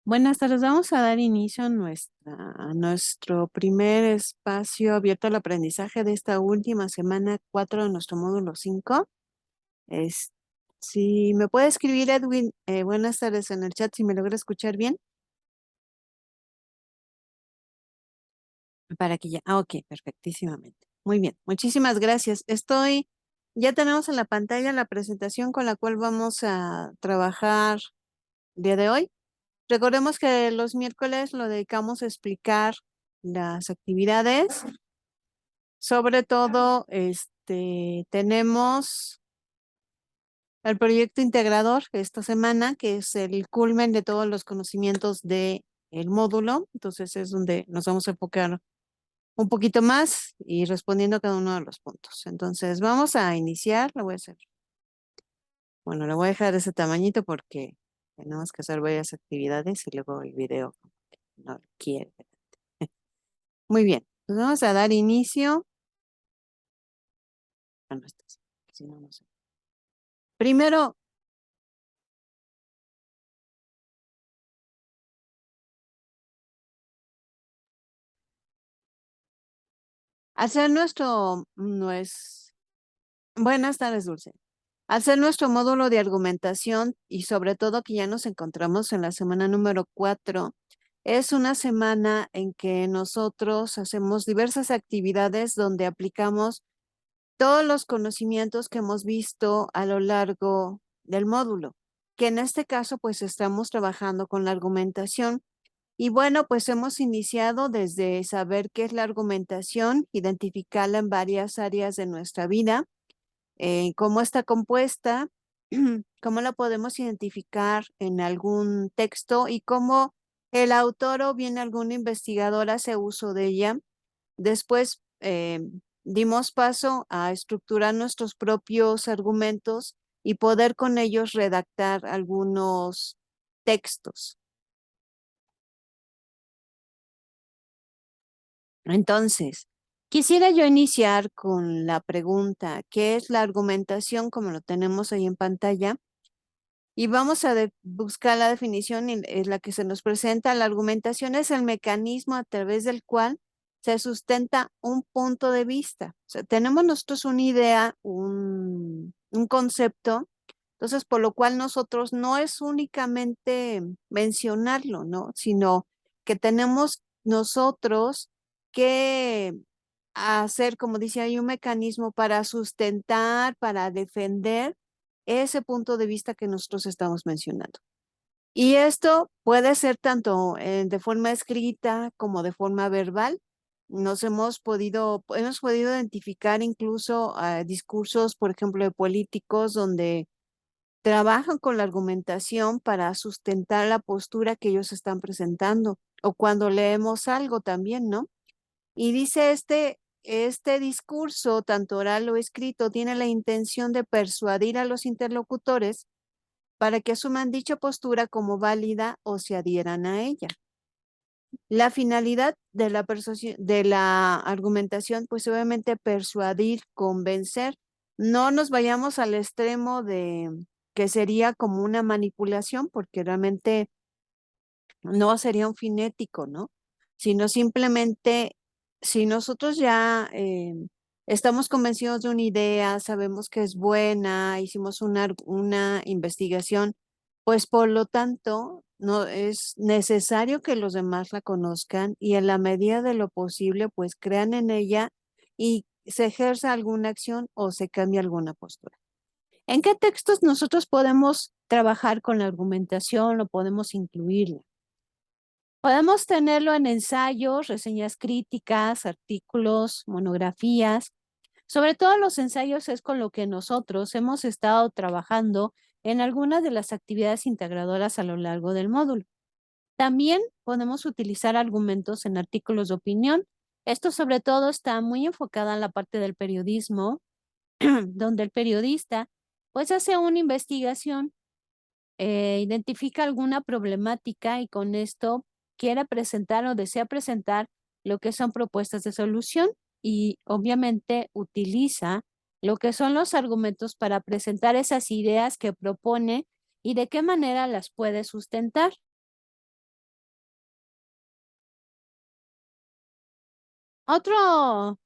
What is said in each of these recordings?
Buenas tardes, vamos a dar inicio a nuestro primer espacio abierto al aprendizaje de esta última semana 4 de nuestro módulo 5. Es, si me puede escribir Edwin, buenas tardes en el chat, si me logra escuchar bien, para que ya, ok, perfectísimamente. Muy bien, muchísimas gracias. Ya tenemos en la pantalla la presentación con la cual vamos a trabajar el día de hoy. Recordemos que los miércoles lo dedicamos a explicar las actividades. Sobre todo, tenemos el proyecto integrador esta semana, que es el culmen de todos los conocimientos del módulo. Entonces es donde nos vamos a enfocar un poquito más y respondiendo a cada uno de los puntos. Entonces vamos a iniciar. Lo voy a dejar de ese tamañito porque tenemos que hacer varias actividades y luego el video no lo quiere. Muy bien, pues vamos a dar inicio. No estás, si no, no sé. Primero, hacer buenas tardes, Dulce. Hacer nuestro módulo de argumentación y sobre todo que ya nos encontramos en la semana número 4, es una semana en que nosotros hacemos diversas actividades donde aplicamos todos los conocimientos que hemos visto a lo largo del módulo, que en este caso pues estamos trabajando con la argumentación. Y bueno, pues hemos iniciado desde saber qué es la argumentación, identificarla en varias áreas de nuestra vida, cómo está compuesta, cómo la podemos identificar en algún texto y cómo el autor o bien algún investigador hace uso de ella. Después dimos paso a estructurar nuestros propios argumentos y poder con ellos redactar algunos textos. Entonces, quisiera yo iniciar con la pregunta, ¿qué es la argumentación? Como lo tenemos ahí en pantalla. Y vamos a buscar la definición y es la que se nos presenta. La argumentación es el mecanismo a través del cual se sustenta un punto de vista. O sea, tenemos nosotros una idea, un concepto, entonces por lo cual nosotros no es únicamente mencionarlo, ¿no? Sino que tenemos nosotros que hacer, como dice, hay un mecanismo para sustentar, para defender ese punto de vista que nosotros estamos mencionando. Y esto puede ser tanto de forma escrita como de forma verbal. Hemos podido identificar incluso discursos, por ejemplo, de políticos donde trabajan con la argumentación para sustentar la postura que ellos están presentando. O cuando leemos algo también, ¿no? Y dice este discurso, tanto oral o escrito, tiene la intención de persuadir a los interlocutores para que asuman dicha postura como válida o se adhieran a ella. La finalidad de de la argumentación, pues obviamente persuadir, convencer. No nos vayamos al extremo de que sería como una manipulación, porque realmente no sería un fin ético, ¿no? Sino simplemente, si nosotros ya estamos convencidos de una idea, sabemos que es buena, hicimos una investigación, pues por lo tanto, no es necesario que los demás la conozcan y en la medida de lo posible, pues crean en ella y se ejerza alguna acción o se cambia alguna postura. ¿En qué textos nosotros podemos trabajar con la argumentación o podemos incluirla? Podemos tenerlo en ensayos, reseñas críticas, artículos, monografías. Sobre todo los ensayos es con lo que nosotros hemos estado trabajando en algunas de las actividades integradoras a lo largo del módulo. También podemos utilizar argumentos en artículos de opinión. Esto sobre todo está muy enfocado en la parte del periodismo, donde el periodista pues hace una investigación, identifica alguna problemática y con esto quiere presentar o desea presentar lo que son propuestas de solución y obviamente utiliza lo que son los argumentos para presentar esas ideas que propone y de qué manera las puede sustentar. Otro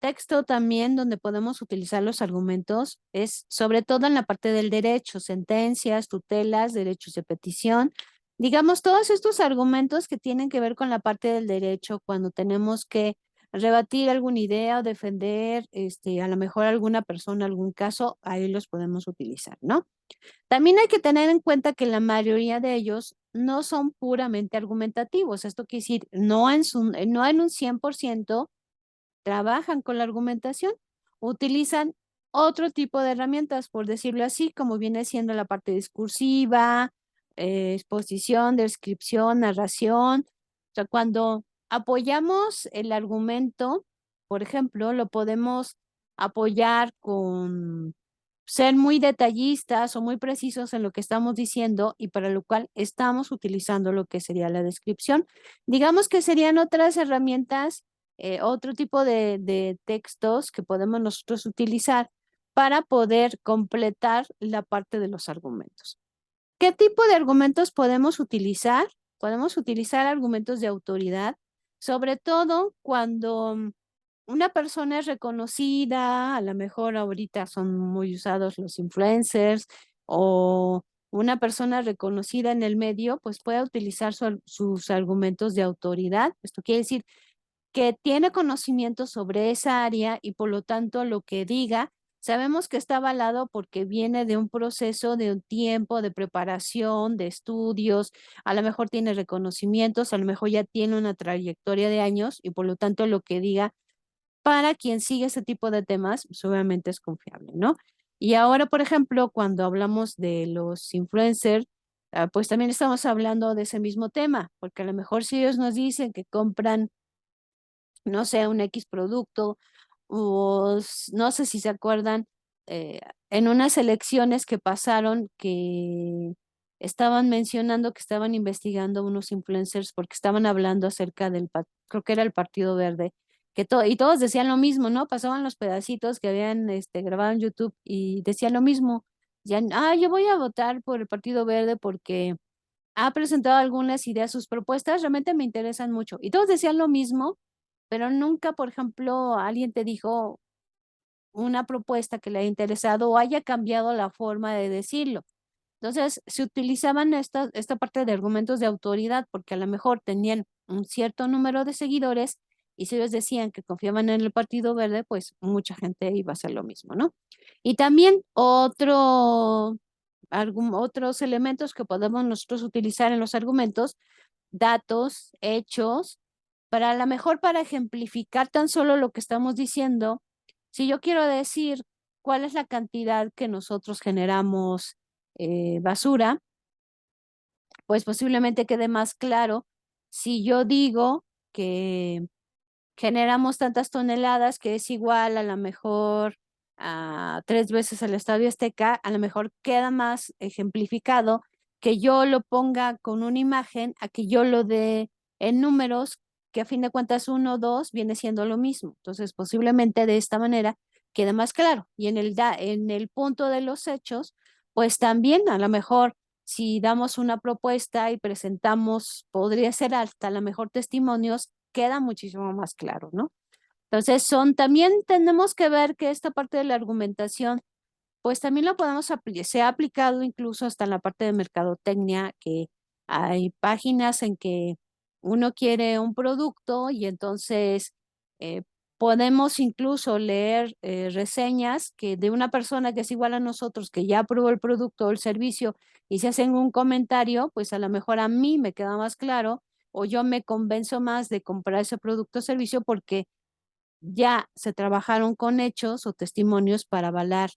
texto también donde podemos utilizar los argumentos es sobre todo en la parte del derecho, sentencias, tutelas, derechos de petición. Digamos, todos estos argumentos que tienen que ver con la parte del derecho cuando tenemos que rebatir alguna idea o defender a lo mejor alguna persona, algún caso, ahí los podemos utilizar, ¿no? También hay que tener en cuenta que la mayoría de ellos no son puramente argumentativos. Esto quiere decir, no en un 100% trabajan con la argumentación, utilizan otro tipo de herramientas, por decirlo así, como viene siendo la parte discursiva, exposición, descripción, narración. O sea, cuando apoyamos el argumento, por ejemplo, lo podemos apoyar con ser muy detallistas o muy precisos en lo que estamos diciendo y para lo cual estamos utilizando lo que sería la descripción. Digamos que serían otras herramientas, otro tipo de textos que podemos nosotros utilizar para poder completar la parte de los argumentos. ¿Qué tipo de argumentos podemos utilizar? Podemos utilizar argumentos de autoridad, sobre todo cuando una persona es reconocida, a lo mejor ahorita son muy usados los influencers o una persona reconocida en el medio, pues puede utilizar sus argumentos de autoridad. Esto quiere decir que tiene conocimiento sobre esa área y por lo tanto lo que diga, sabemos que está avalado porque viene de un proceso, de un tiempo de preparación, de estudios, a lo mejor tiene reconocimientos, a lo mejor ya tiene una trayectoria de años y por lo tanto lo que diga para quien sigue ese tipo de temas, pues obviamente es confiable, ¿no? Y ahora, por ejemplo, cuando hablamos de los influencers, pues también estamos hablando de ese mismo tema, porque a lo mejor si ellos nos dicen que compran, no sé, un X producto, o no sé si se acuerdan, en unas elecciones que pasaron que estaban mencionando que estaban investigando unos influencers porque estaban hablando acerca creo que era el Partido Verde, y todos decían lo mismo, ¿no? Pasaban los pedacitos que habían grabado en YouTube y decían lo mismo. Ya, yo voy a votar por el Partido Verde porque ha presentado algunas ideas, sus propuestas realmente me interesan mucho. Y todos decían lo mismo, pero nunca, por ejemplo, alguien te dijo una propuesta que le haya interesado o haya cambiado la forma de decirlo. Entonces, se utilizaban esta parte de argumentos de autoridad porque a lo mejor tenían un cierto número de seguidores y si ellos decían que confiaban en el Partido Verde, pues mucha gente iba a hacer lo mismo, ¿no? Y también otros elementos que podemos nosotros utilizar en los argumentos, datos, hechos, para a lo mejor para ejemplificar tan solo lo que estamos diciendo. Si yo quiero decir cuál es la cantidad que nosotros generamos basura, pues posiblemente quede más claro si yo digo que generamos tantas toneladas que es igual a lo mejor a 3 veces el Estadio Azteca, a lo mejor queda más ejemplificado que yo lo ponga con una imagen a que yo lo dé en números, que a fin de cuentas 1, 2 viene siendo lo mismo. Entonces, posiblemente de esta manera quede más claro. Y en el punto de los hechos, pues también a lo mejor si damos una propuesta y presentamos, podría ser hasta a lo mejor testimonios, queda muchísimo más claro, ¿no? Entonces, también tenemos que ver que esta parte de la argumentación, pues también lo se ha aplicado incluso hasta en la parte de mercadotecnia, que hay páginas en que uno quiere un producto y entonces eh, podemos incluso leer reseñas que de una persona que es igual a nosotros, que ya probó el producto o el servicio y se hacen un comentario, pues a lo mejor a mí me queda más claro o yo me convenzo más de comprar ese producto o servicio porque ya se trabajaron con hechos o testimonios para avalar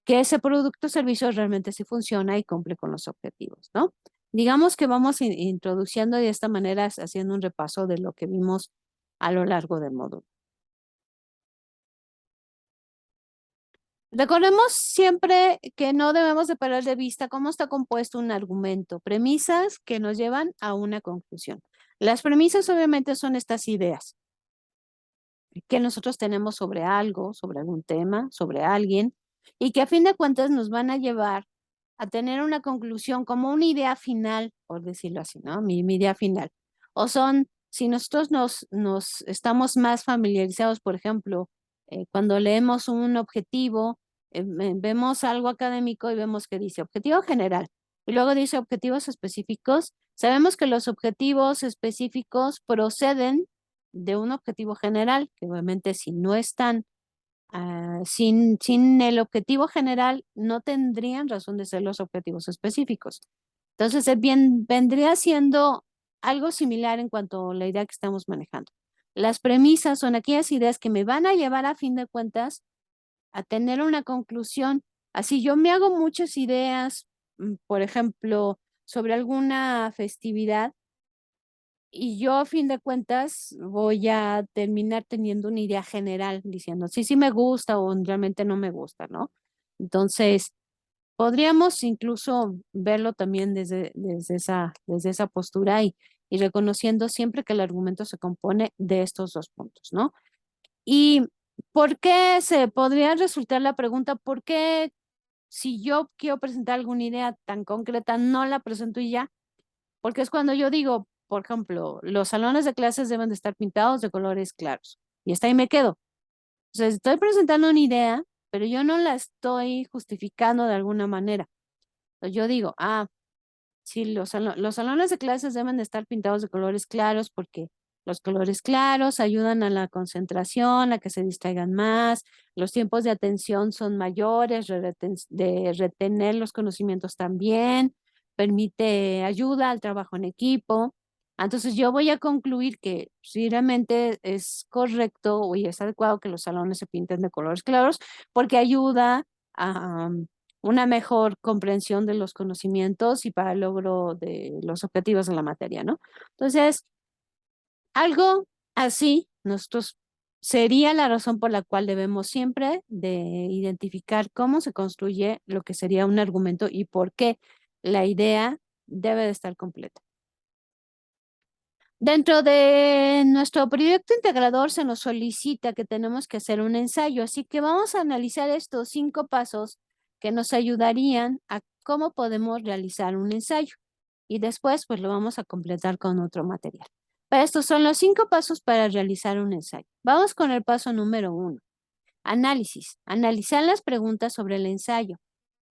que ese producto o servicio realmente sí funciona y cumple con los objetivos, ¿no? Digamos que vamos introduciendo de esta manera, haciendo un repaso de lo que vimos a lo largo del módulo. Recordemos siempre que no debemos de perder de vista cómo está compuesto un argumento, premisas que nos llevan a una conclusión. Las premisas obviamente son estas ideas que nosotros tenemos sobre algo, sobre algún tema, sobre alguien, y que a fin de cuentas nos van a llevar a tener una conclusión como una idea final, por decirlo así, ¿no? Mi idea final. O son si nosotros nos estamos más familiarizados, por ejemplo, cuando leemos un objetivo, vemos algo académico y vemos que dice objetivo general y luego dice objetivos específicos, sabemos que los objetivos específicos proceden de un objetivo general, que obviamente si no están sin el objetivo general, no tendrían razón de ser los objetivos específicos. Entonces, vendría siendo algo similar en cuanto a la idea que estamos manejando. Las premisas son aquellas ideas que me van a llevar a fin de cuentas a tener una conclusión. Así yo me hago muchas ideas, por ejemplo, sobre alguna festividad y yo a fin de cuentas voy a terminar teniendo una idea general diciendo sí, sí me gusta o realmente no me gusta, ¿no? Entonces, podríamos incluso verlo también desde esa postura y reconociendo siempre que el argumento se compone de estos dos puntos, ¿no? ¿Y por qué se podría resultar la pregunta, por qué si yo quiero presentar alguna idea tan concreta, no la presento y ya? Porque es cuando yo digo, por ejemplo, los salones de clases deben de estar pintados de colores claros. Y hasta ahí me quedo. O sea, estoy presentando una idea, pero yo no la estoy justificando de alguna manera. Yo digo, sí, los salones de clases deben de estar pintados de colores claros porque los colores claros ayudan a la concentración, a que se distraigan más, los tiempos de atención son mayores, de retener los conocimientos también, ayuda al trabajo en equipo. Entonces yo voy a concluir que si realmente es correcto y es adecuado que los salones se pinten de colores claros porque ayuda a una mejor comprensión de los conocimientos y para el logro de los objetivos de la materia, ¿no? Entonces, algo así, nosotros sería la razón por la cual debemos siempre de identificar cómo se construye lo que sería un argumento y por qué la idea debe de estar completa. Dentro de nuestro proyecto integrador se nos solicita que tenemos que hacer un ensayo, así que vamos a analizar estos 5 pasos que nos ayudarían a cómo podemos realizar un ensayo y después pues lo vamos a completar con otro material. Pero estos son los 5 pasos para realizar un ensayo. Vamos con el paso número 1. Análisis. Analizar las preguntas sobre el ensayo.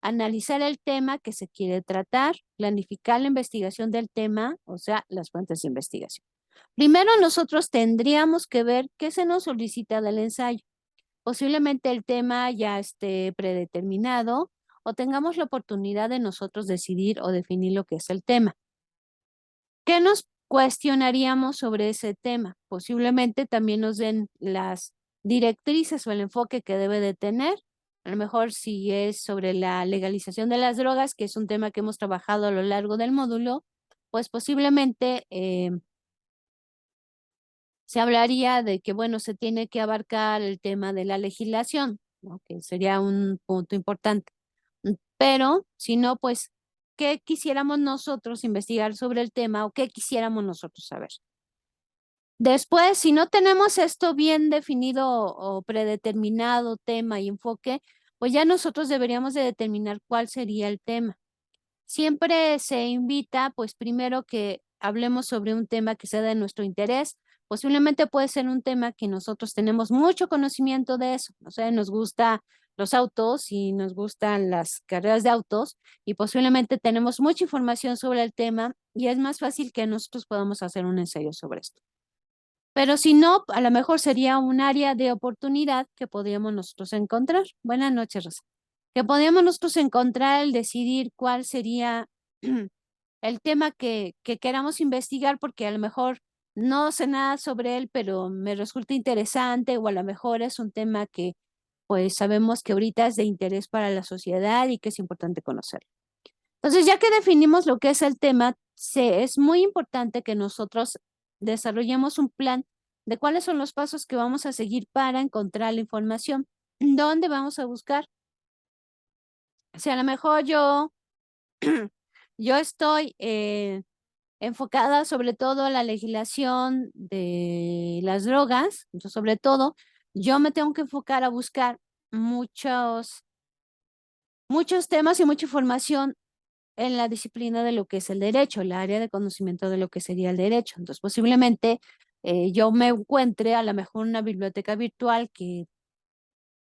Analizar el tema que se quiere tratar, planificar la investigación del tema, o sea, las fuentes de investigación. Primero nosotros tendríamos que ver qué se nos solicita del ensayo. Posiblemente el tema ya esté predeterminado o tengamos la oportunidad de nosotros decidir o definir lo que es el tema. ¿Qué nos cuestionaríamos sobre ese tema? Posiblemente también nos den las directrices o el enfoque que debe de tener. A lo mejor si es sobre la legalización de las drogas, que es un tema que hemos trabajado a lo largo del módulo, pues posiblemente se hablaría de que, bueno, se tiene que abarcar el tema de la legislación, ¿no? Que sería un punto importante. Pero si no, pues, ¿qué quisiéramos nosotros investigar sobre el tema o qué quisiéramos nosotros saber? Después, si no tenemos esto bien definido o predeterminado, tema y enfoque, pues ya nosotros deberíamos de determinar cuál sería el tema. Siempre se invita, pues primero que hablemos sobre un tema que sea de nuestro interés. Posiblemente puede ser un tema que nosotros tenemos mucho conocimiento de eso. O sea, nos gusta los autos y nos gustan las carreras de autos y posiblemente tenemos mucha información sobre el tema y es más fácil que nosotros podamos hacer un ensayo sobre esto. Pero si no, a lo mejor sería un área de oportunidad que podríamos nosotros encontrar. Buenas noches, Rosa. Que podríamos nosotros encontrar el decidir cuál sería el tema que queramos investigar, porque a lo mejor no sé nada sobre él, pero me resulta interesante, o a lo mejor es un tema que pues sabemos que ahorita es de interés para la sociedad y que es importante conocer. Entonces, ya que definimos lo que es el tema, es muy importante que nosotros desarrollemos un plan de cuáles son los pasos que vamos a seguir para encontrar la información. ¿Dónde vamos a buscar? Si a lo mejor yo estoy enfocada sobre todo a la legislación de las drogas, entonces, sobre todo, yo me tengo que enfocar a buscar muchos temas y mucha información en la disciplina de lo que es el derecho, el área de conocimiento de lo que sería el derecho. Entonces, posiblemente yo me encuentre a lo mejor una biblioteca virtual que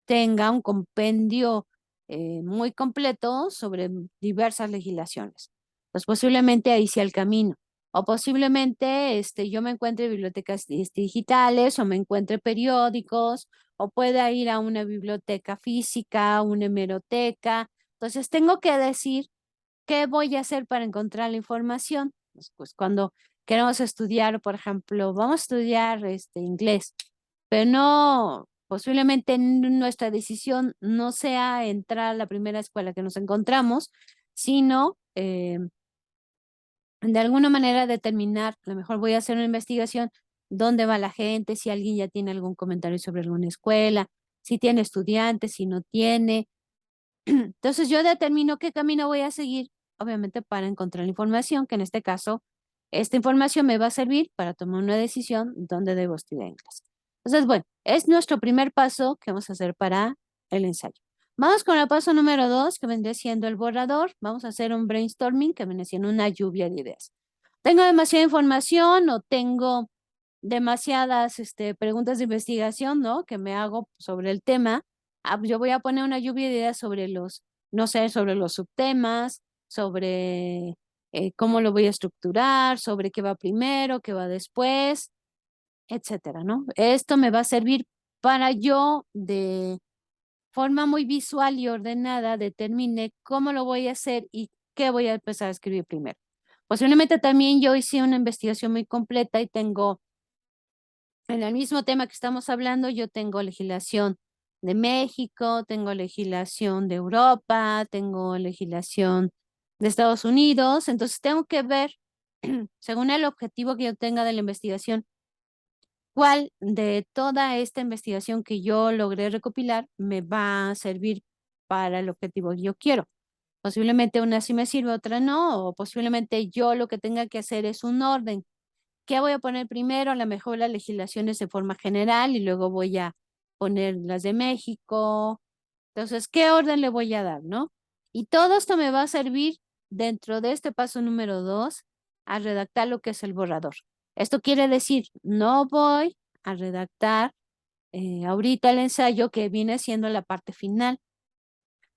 tenga un compendio muy completo sobre diversas legislaciones. Pues posiblemente ahí sea el camino. O posiblemente yo me encuentre bibliotecas digitales o me encuentre periódicos o pueda ir a una biblioteca física, una hemeroteca. Entonces tengo que decir qué voy a hacer para encontrar la información. Pues cuando queremos estudiar, por ejemplo, vamos a estudiar inglés, pero no, posiblemente nuestra decisión no sea entrar a la primera escuela que nos encontramos, sino de alguna manera determinar, a lo mejor voy a hacer una investigación, dónde va la gente, si alguien ya tiene algún comentario sobre alguna escuela, si tiene estudiantes, si no tiene. Entonces yo determino qué camino voy a seguir, obviamente para encontrar la información, que en este caso, esta información me va a servir para tomar una decisión dónde debo estudiar inglés. Entonces, bueno, es nuestro primer paso que vamos a hacer para el ensayo. Vamos con el paso número 2, que vendría siendo el borrador. Vamos a hacer un brainstorming, que viene siendo una lluvia de ideas. Tengo demasiada información o tengo demasiadas preguntas de investigación, ¿no? Que me hago sobre el tema. Yo voy a poner una lluvia de ideas sobre no sé, sobre los subtemas, sobre cómo lo voy a estructurar, sobre qué va primero, qué va después, etcétera, ¿no? Esto me va a servir para yo de forma muy visual y ordenada determine cómo lo voy a hacer y qué voy a empezar a escribir primero. Posiblemente también yo hice una investigación muy completa y tengo en el mismo tema que estamos hablando, yo tengo legislación de México, tengo legislación de Europa, tengo legislación de Estados Unidos, entonces tengo que ver, según el objetivo que yo tenga de la investigación, cuál de toda esta investigación que yo logré recopilar me va a servir para el objetivo que yo quiero. Posiblemente una sí me sirve, otra no, o posiblemente yo lo que tenga que hacer es un orden. ¿Qué voy a poner primero? A lo mejor las legislaciones de forma general y luego voy a poner las de México. Entonces, ¿qué orden le voy a dar, no? Y todo esto me va a servir dentro de este paso número 2 a redactar lo que es el borrador. Esto quiere decir, no voy a redactar ahorita el ensayo que viene siendo la parte final,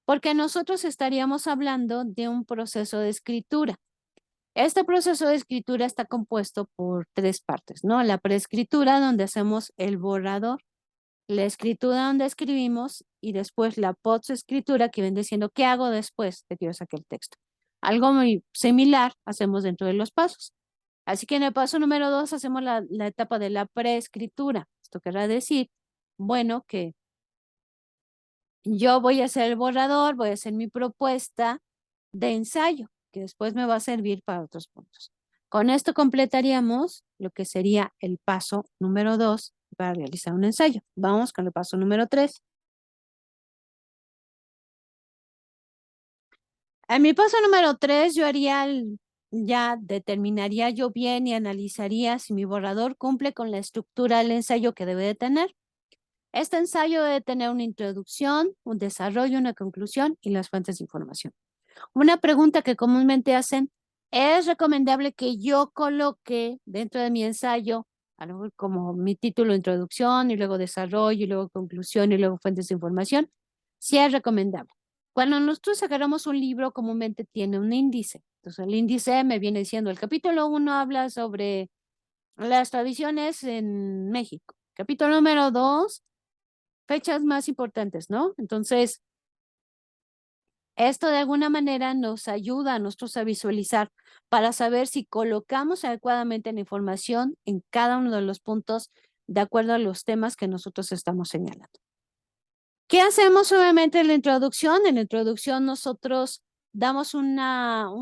porque nosotros estaríamos hablando de un proceso de escritura. Este proceso de escritura está compuesto por tres partes, ¿no? La preescritura, donde hacemos el borrador, la escritura donde escribimos y después la postescritura, que viene diciendo qué hago después de que yo saque el texto. Algo muy similar hacemos dentro de los pasos. Así que en el paso número 2 hacemos la etapa de la preescritura. Esto querrá decir, bueno, que yo voy a hacer el borrador, voy a hacer mi propuesta de ensayo, que después me va a servir para otros puntos. Con esto completaríamos lo que sería el paso número 2 para realizar un ensayo. Vamos con el paso número 3. En mi paso número 3 yo ya determinaría yo bien y analizaría si mi borrador cumple con la estructura del ensayo que debe de tener. Este ensayo debe tener una introducción, un desarrollo, una conclusión y las fuentes de información. Una pregunta que comúnmente hacen, ¿es recomendable que yo coloque dentro de mi ensayo, a lo mejor como mi título, introducción, y luego desarrollo, y luego conclusión, y luego fuentes de información? Sí es recomendable. Cuando nosotros agarramos un libro, comúnmente tiene un índice. Entonces, el índice me viene diciendo, el capítulo 1 habla sobre las tradiciones en México. Capítulo número 2, fechas más importantes, ¿no? Entonces, esto de alguna manera nos ayuda a nosotros a visualizar para saber si colocamos adecuadamente la información en cada uno de los puntos de acuerdo a los temas que nosotros estamos señalando. ¿Qué hacemos obviamente en la introducción? En la introducción nosotros damos una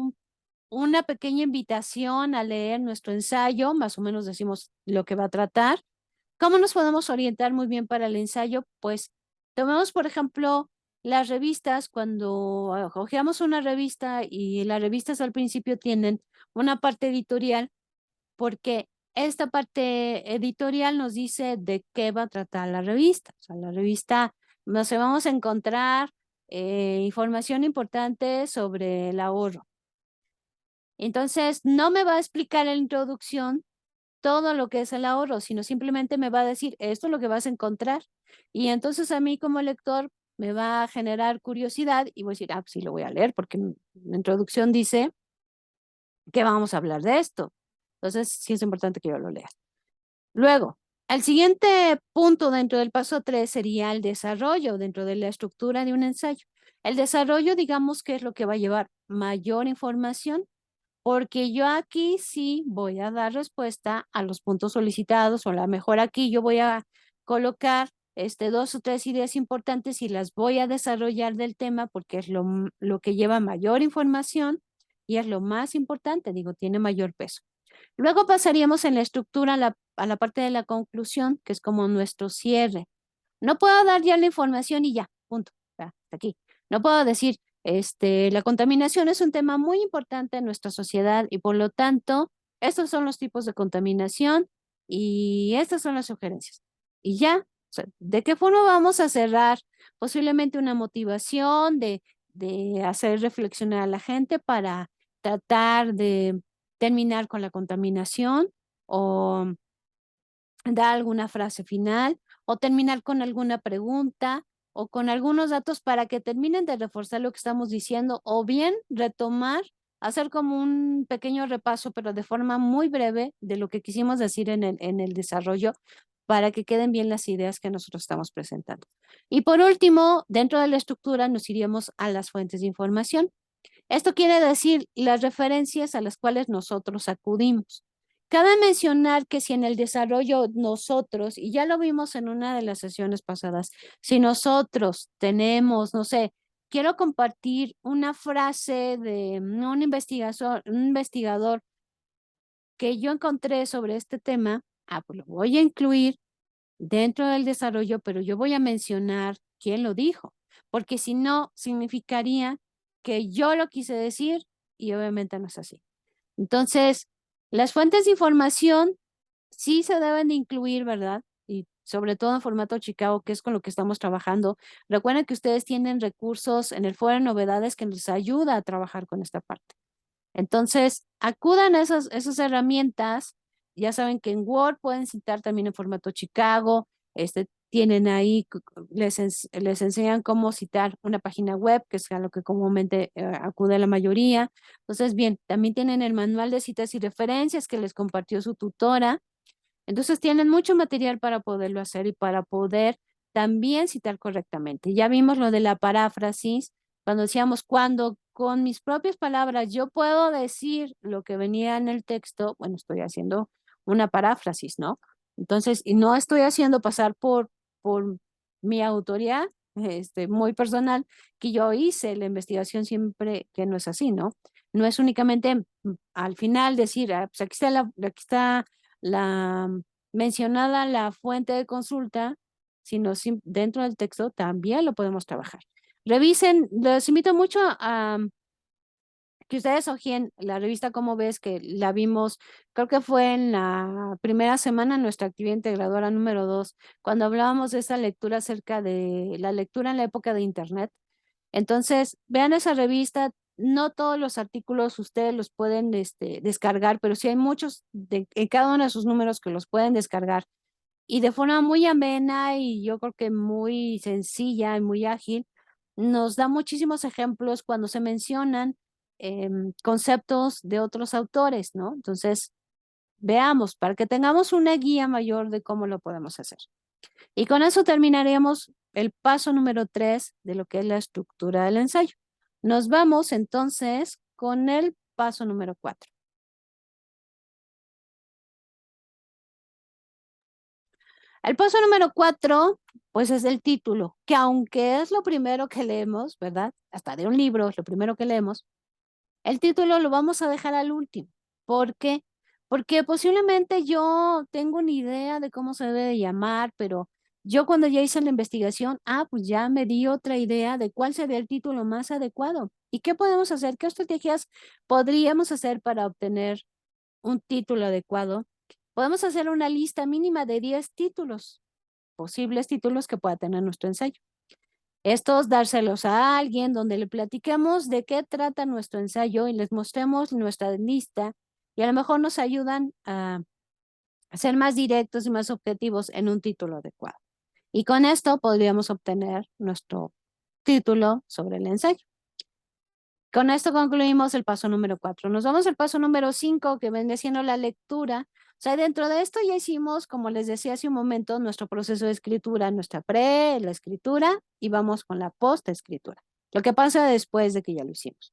pequeña invitación a leer nuestro ensayo, más o menos decimos lo que va a tratar. ¿Cómo nos podemos orientar muy bien para el ensayo? Pues tomemos, por ejemplo, las revistas, cuando hojeamos una revista y las revistas al principio tienen una parte editorial, porque esta parte editorial nos dice de qué va a tratar la revista. O sea, la revista, no sé, vamos a encontrar información importante sobre el ahorro. Entonces, no me va a explicar en la introducción todo lo que es el ahorro, sino simplemente me va a decir, esto es lo que vas a encontrar. Y entonces a mí como lector me va a generar curiosidad y voy a decir, pues sí, lo voy a leer porque en la introducción dice que vamos a hablar de esto. Entonces, sí es importante que yo lo lea. Luego, el siguiente punto dentro del paso 3 sería el desarrollo dentro de la estructura de un ensayo. El desarrollo, digamos, que es lo que va a llevar mayor información, porque yo aquí sí voy a dar respuesta a los puntos solicitados, o a lo mejor aquí yo voy a colocar 2 o 3 ideas importantes y las voy a desarrollar del tema porque es lo que lleva mayor información y es lo más importante, digo, tiene mayor peso. Luego pasaríamos en la estructura a la parte de la conclusión, que es como nuestro cierre. No puedo dar ya la información y ya, punto, ya, hasta aquí. No puedo decir, la contaminación es un tema muy importante en nuestra sociedad y por lo tanto, estos son los tipos de contaminación y estas son las sugerencias. Y ya, o sea, ¿de qué forma vamos a cerrar? Posiblemente una motivación de hacer reflexionar a la gente para tratar de terminar con la contaminación o dar alguna frase final o terminar con alguna pregunta o con algunos datos para que terminen de reforzar lo que estamos diciendo o bien retomar, hacer como un pequeño repaso, pero de forma muy breve de lo que quisimos decir en el desarrollo para que queden bien las ideas que nosotros estamos presentando. Y por último, dentro de la estructura nos iríamos a las fuentes de información. Esto quiere decir las referencias a las cuales nosotros acudimos. Cabe mencionar que si en el desarrollo nosotros, y ya lo vimos en una de las sesiones pasadas, si nosotros tenemos, no sé, quiero compartir una frase de un investigador que yo encontré sobre este tema, pues lo voy a incluir dentro del desarrollo, pero yo voy a mencionar quién lo dijo, porque si no, significaría que yo lo quise decir y obviamente no es así. Entonces, las fuentes de información sí se deben de incluir, ¿verdad? Y sobre todo en formato Chicago, que es con lo que estamos trabajando. Recuerden que ustedes tienen recursos en el foro de novedades que les ayuda a trabajar con esta parte. Entonces, acudan a esas herramientas. Ya saben que en Word pueden citar también en formato Chicago. Tienen ahí, les enseñan cómo citar una página web, que es a lo que comúnmente acude la mayoría. Entonces, bien, también tienen el manual de citas y referencias que les compartió su tutora. Entonces, tienen mucho material para poderlo hacer y para poder también citar correctamente. Ya vimos lo de la paráfrasis, cuando decíamos, cuando con mis propias palabras yo puedo decir lo que venía en el texto, bueno, estoy haciendo una paráfrasis, ¿no? Entonces, y no estoy haciendo pasar por mi autoría, muy personal, que yo hice la investigación siempre, que no es así, ¿no? No es únicamente al final decir, pues aquí está la mencionada la fuente de consulta, sino dentro del texto también lo podemos trabajar. Revisen, les invito mucho a que ustedes ojien la revista Cómo Ves, que la vimos, creo que fue en la primera semana, nuestra actividad integradora número 2, cuando hablábamos de esa lectura acerca de la lectura en la época de Internet. Entonces, vean esa revista. No todos los artículos ustedes los pueden descargar, pero sí hay muchos en cada uno de sus números que los pueden descargar. Y de forma muy amena y yo creo que muy sencilla y muy ágil, nos da muchísimos ejemplos cuando se mencionan conceptos de otros autores, ¿no? Entonces, veamos, para que tengamos una guía mayor de cómo lo podemos hacer. Y con eso terminaremos el paso número 3 de lo que es la estructura del ensayo. Nos vamos entonces con el paso número 4. El paso número 4, pues es el título, que aunque es lo primero que leemos, ¿verdad? Hasta de un libro es lo primero que leemos, el título lo vamos a dejar al último. ¿Por qué? Porque posiblemente yo tengo una idea de cómo se debe de llamar, pero yo cuando ya hice la investigación, pues ya me di otra idea de cuál sería el título más adecuado. ¿Y qué podemos hacer? ¿Qué estrategias podríamos hacer para obtener un título adecuado? Podemos hacer una lista mínima de 10 títulos, posibles títulos que pueda tener nuestro ensayo. Estos dárselos a alguien donde le platiquemos de qué trata nuestro ensayo y les mostremos nuestra lista y a lo mejor nos ayudan a ser más directos y más objetivos en un título adecuado. Y con esto podríamos obtener nuestro título sobre el ensayo. Con esto concluimos el paso número 4. Nos vamos al paso número 5, que viene siendo la lectura. O sea, dentro de esto ya hicimos, como les decía hace un momento, nuestro proceso de escritura, nuestra la escritura, y vamos con la post-escritura. Lo que pasa después de que ya lo hicimos.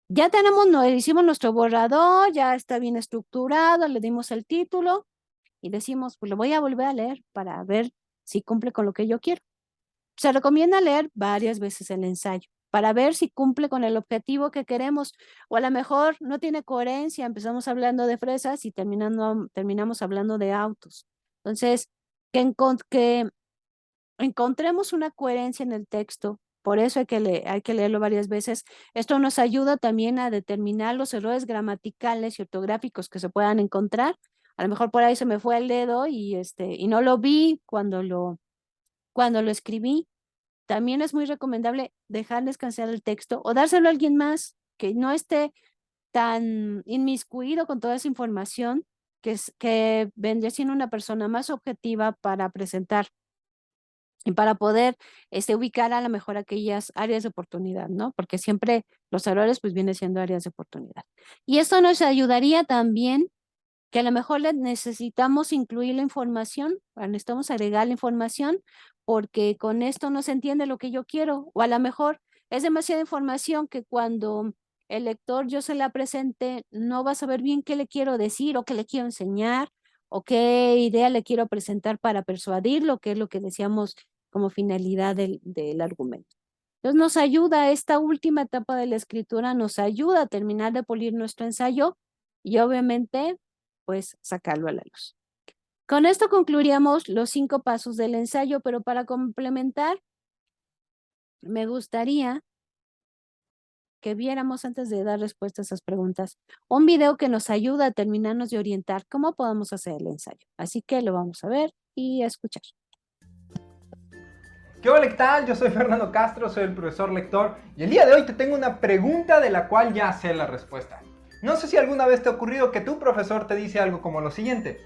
Ya tenemos, hicimos nuestro borrador, ya está bien estructurado, le dimos el título y decimos, pues lo voy a volver a leer para ver si cumple con lo que yo quiero. Se recomienda leer varias veces el ensayo para ver si cumple con el objetivo que queremos, o a lo mejor no tiene coherencia, empezamos hablando de fresas y terminamos hablando de autos. Entonces, que encontremos una coherencia en el texto, por eso hay que leerlo varias veces. Esto nos ayuda también a determinar los errores gramaticales y ortográficos que se puedan encontrar. A lo mejor por ahí se me fue el dedo y no lo vi cuando lo escribí. También es muy recomendable dejar descansar el texto o dárselo a alguien más que no esté tan inmiscuido con toda esa información, que vendría siendo una persona más objetiva para presentar y para poder ubicar a lo mejor aquellas áreas de oportunidad, ¿no? Porque siempre los errores pues vienen siendo áreas de oportunidad. Y esto nos ayudaría también que a lo mejor necesitamos incluir la información, necesitamos agregar la información, porque con esto no se entiende lo que yo quiero, o a lo mejor es demasiada información que cuando el lector yo se la presente, no va a saber bien qué le quiero decir o qué le quiero enseñar, o qué idea le quiero presentar para persuadirlo, que es lo que decíamos como finalidad del argumento. Entonces nos ayuda esta última etapa de la escritura, nos ayuda a terminar de pulir nuestro ensayo y obviamente pues sacarlo a la luz. Con esto concluiríamos los 5 pasos del ensayo, pero para complementar, me gustaría que viéramos, antes de dar respuesta a esas preguntas, un video que nos ayuda a terminarnos de orientar cómo podemos hacer el ensayo. Así que lo vamos a ver y a escuchar. ¿Qué hola, qué tal? Yo soy Fernando Castro, soy el profesor lector y el día de hoy te tengo una pregunta de la cual ya sé la respuesta. No sé si alguna vez te ha ocurrido que tu profesor te dice algo como lo siguiente.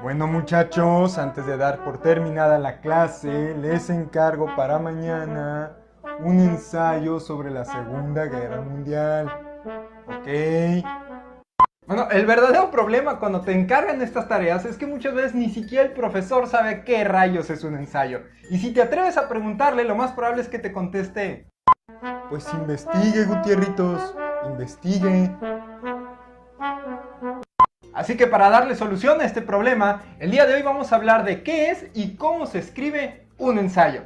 Bueno, muchachos, antes de dar por terminada la clase, les encargo para mañana un ensayo sobre la Segunda Guerra Mundial. ¿Ok? Bueno, el verdadero problema cuando te encargan estas tareas es que muchas veces ni siquiera el profesor sabe qué rayos es un ensayo. Y si te atreves a preguntarle, lo más probable es que te conteste: pues investigue, Gutierritos, investigue. Así que para darle solución a este problema, el día de hoy vamos a hablar de qué es y cómo se escribe un ensayo.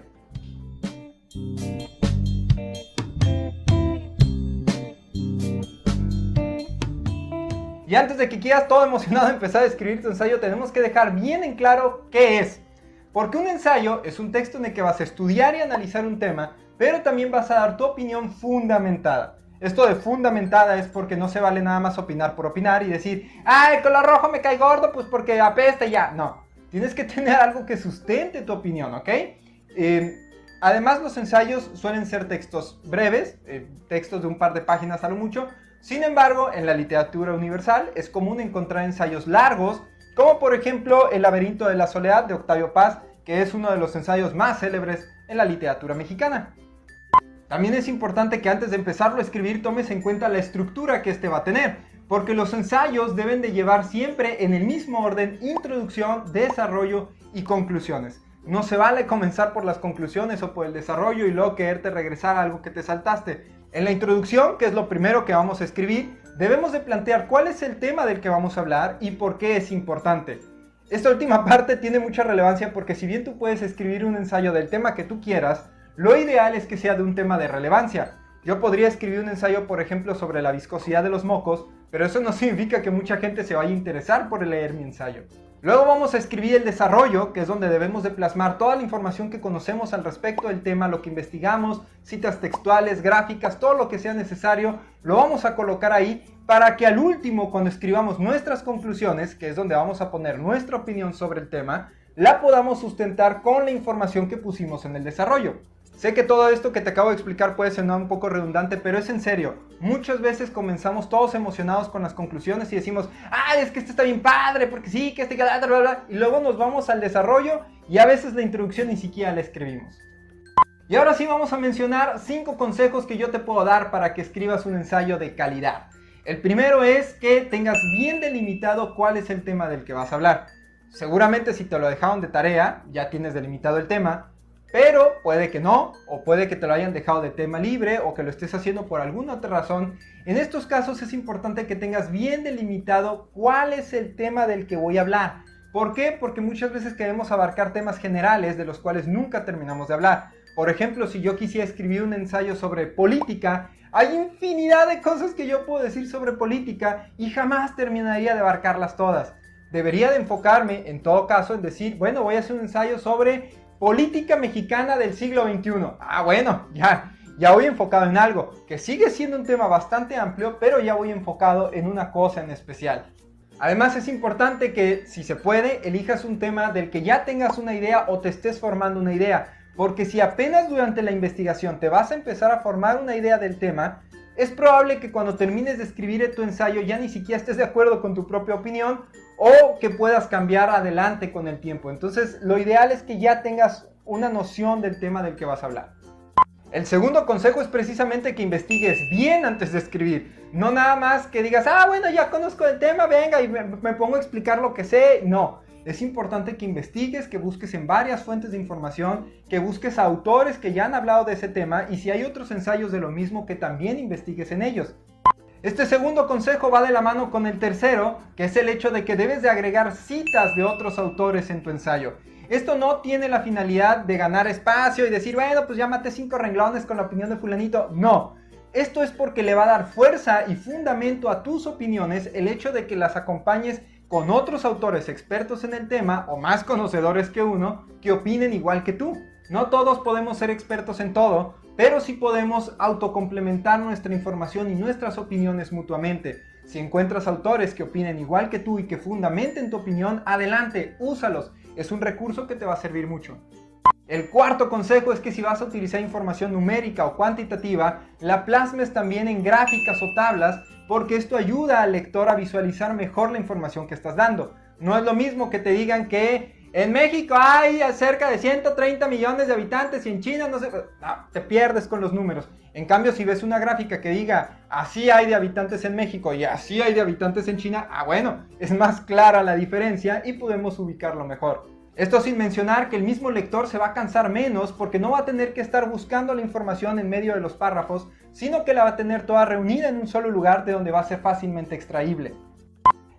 Y antes de que quieras todo emocionado empezar a escribir tu ensayo, tenemos que dejar bien en claro qué es. Porque un ensayo es un texto en el que vas a estudiar y analizar un tema, pero también vas a dar tu opinión fundamentada. Esto de fundamentada es porque no se vale nada más opinar por opinar y decir, el color rojo me cae gordo, pues porque apesta y ya. No, tienes que tener algo que sustente tu opinión, ¿ok? Además, los ensayos suelen ser textos breves, textos de un par de páginas a lo mucho. Sin embargo, en la literatura universal es común encontrar ensayos largos, como por ejemplo El laberinto de la soledad de Octavio Paz, que es uno de los ensayos más célebres en la literatura mexicana. También es importante que antes de empezarlo a escribir tomes en cuenta la estructura que este va a tener, porque los ensayos deben de llevar siempre en el mismo orden introducción, desarrollo y conclusiones. No se vale comenzar por las conclusiones o por el desarrollo y luego quererte regresar a algo que te saltaste. En la introducción, que es lo primero que vamos a escribir, debemos de plantear cuál es el tema del que vamos a hablar y por qué es importante. Esta última parte tiene mucha relevancia porque si bien tú puedes escribir un ensayo del tema que tú quieras, lo ideal es que sea de un tema de relevancia. Yo podría escribir un ensayo, por ejemplo, sobre la viscosidad de los mocos, pero eso no significa que mucha gente se vaya a interesar por leer mi ensayo. Luego vamos a escribir el desarrollo, que es donde debemos de plasmar toda la información que conocemos al respecto del tema, lo que investigamos, citas textuales, gráficas, todo lo que sea necesario, lo vamos a colocar ahí para que al último, cuando escribamos nuestras conclusiones, que es donde vamos a poner nuestra opinión sobre el tema, la podamos sustentar con la información que pusimos en el desarrollo. Sé que todo esto que te acabo de explicar puede sonar un poco redundante, pero es en serio. Muchas veces comenzamos todos emocionados con las conclusiones y decimos, ¡ay, es que este está bien padre! Porque sí, que este, bla, bla, bla. Y luego nos vamos al desarrollo y a veces la introducción ni siquiera la escribimos. Y ahora sí vamos a mencionar 5 consejos que yo te puedo dar para que escribas un ensayo de calidad. El primero es que tengas bien delimitado cuál es el tema del que vas a hablar. Seguramente si te lo dejaron de tarea, ya tienes delimitado el tema, pero puede que no, o puede que te lo hayan dejado de tema libre, o que lo estés haciendo por alguna otra razón. En estos casos es importante que tengas bien delimitado cuál es el tema del que voy a hablar. ¿Por qué? Porque muchas veces queremos abarcar temas generales de los cuales nunca terminamos de hablar. Por ejemplo, si yo quisiera escribir un ensayo sobre política, hay infinidad de cosas que yo puedo decir sobre política y jamás terminaría de abarcarlas todas. Debería de enfocarme, en todo caso, en decir, bueno, voy a hacer un ensayo sobre política mexicana del siglo XXI. Ah, bueno, ya voy enfocado en algo, que sigue siendo un tema bastante amplio, pero ya voy enfocado en una cosa en especial. Además es importante que, si se puede, elijas un tema del que ya tengas una idea o te estés formando una idea. Porque si apenas durante la investigación te vas a empezar a formar una idea del tema, es probable que cuando termines de escribir tu ensayo ya ni siquiera estés de acuerdo con tu propia opinión o que puedas cambiar adelante con el tiempo. Entonces, lo ideal es que ya tengas una noción del tema del que vas a hablar. El segundo consejo es precisamente que investigues bien antes de escribir. No nada más que digas, ah, bueno, ya conozco el tema, venga, y me pongo a explicar lo que sé. No. Es importante que investigues, que busques en varias fuentes de información, que busques a autores que ya han hablado de ese tema y si hay otros ensayos de lo mismo, que también investigues en ellos. Este segundo consejo va de la mano con el tercero, que es el hecho de que debes de agregar citas de otros autores en tu ensayo. Esto no tiene la finalidad de ganar espacio y decir, bueno, pues ya maté 5 renglones con la opinión de fulanito. No. Esto es porque le va a dar fuerza y fundamento a tus opiniones el hecho de que las acompañes con otros autores expertos en el tema o más conocedores que uno que opinen igual que tú. No todos podemos ser expertos en todo, pero sí podemos autocomplementar nuestra información y nuestras opiniones mutuamente. Si encuentras autores que opinen igual que tú y que fundamenten tu opinión, adelante, úsalos. Es un recurso que te va a servir mucho. El cuarto consejo es que si vas a utilizar información numérica o cuantitativa, la plasmes también en gráficas o tablas, porque esto ayuda al lector a visualizar mejor la información que estás dando. No es lo mismo que te digan que en México hay cerca de 130 millones de habitantes y en China no sé, te pierdes con los números. En cambio, si ves una gráfica que diga así hay de habitantes en México y así hay de habitantes en China, bueno, es más clara la diferencia y podemos ubicarlo mejor. Esto sin mencionar que el mismo lector se va a cansar menos porque no va a tener que estar buscando la información en medio de los párrafos, sino que la va a tener toda reunida en un solo lugar de donde va a ser fácilmente extraíble.